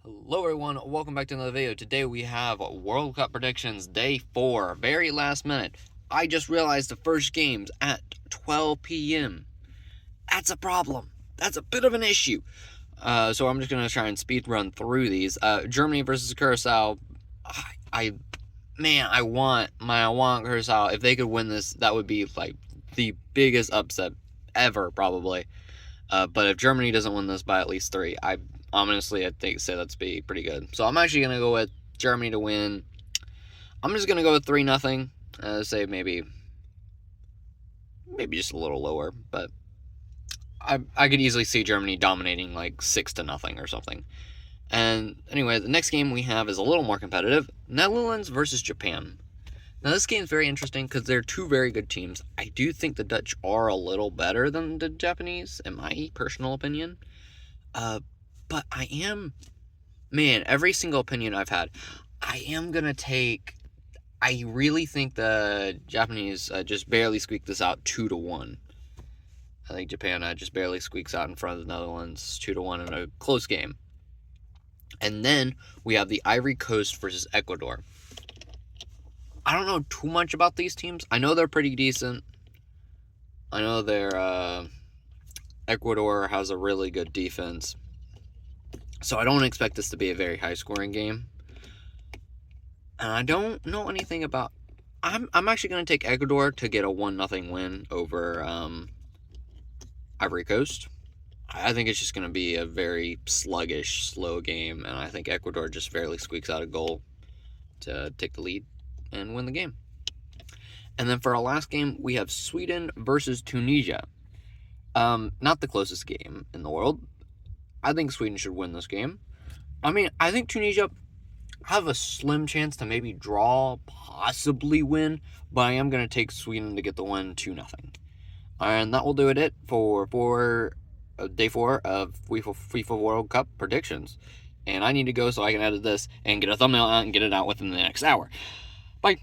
Hello everyone, welcome back to another video. Today we have World Cup predictions day 4, very last minute. I just realized the first game's at 12 p.m. That's a problem. That's a bit of an issue. So I'm just going to try and speed run through these. Germany versus Curacao. I want Curacao. If they could win this, that would be like the biggest upset ever, probably. But if Germany doesn't win this by at least 3, I say that's be pretty good. So I'm actually gonna go with Germany to win. I'm just gonna go with 3-0. Say maybe just a little lower, but I could easily see Germany dominating like 6-0 or something. And anyway, the next game we have is a little more competitive: Netherlands versus Japan. Now this game is very interesting because they're two very good teams. I do think the Dutch are a little better than the Japanese, in my personal opinion. But every single opinion I've had, I really think the Japanese just barely squeaked this out 2-1. I think Japan just barely squeaks out in front of the Netherlands 2-1 in a close game. And then we have the Ivory Coast versus Ecuador. I don't know too much about these teams. I know they're pretty decent. I know Ecuador has a really good defense. So I don't expect this to be a very high-scoring game. And I don't know anything about... I'm actually going to take Ecuador to get a 1-0 win over Ivory Coast. I think it's just going to be a very sluggish, slow game. And I think Ecuador just barely squeaks out a goal to take the lead and win the game. And then for our last game, we have Sweden versus Tunisia. Not the closest game in the world. I think Sweden should win this game. I think Tunisia have a slim chance to maybe draw, possibly win, but I am going to take Sweden to get the win 2-0. And that will do it for day 4 of FIFA World Cup predictions. And I need to go so I can edit this and get a thumbnail out and get it out within the next hour. Bye.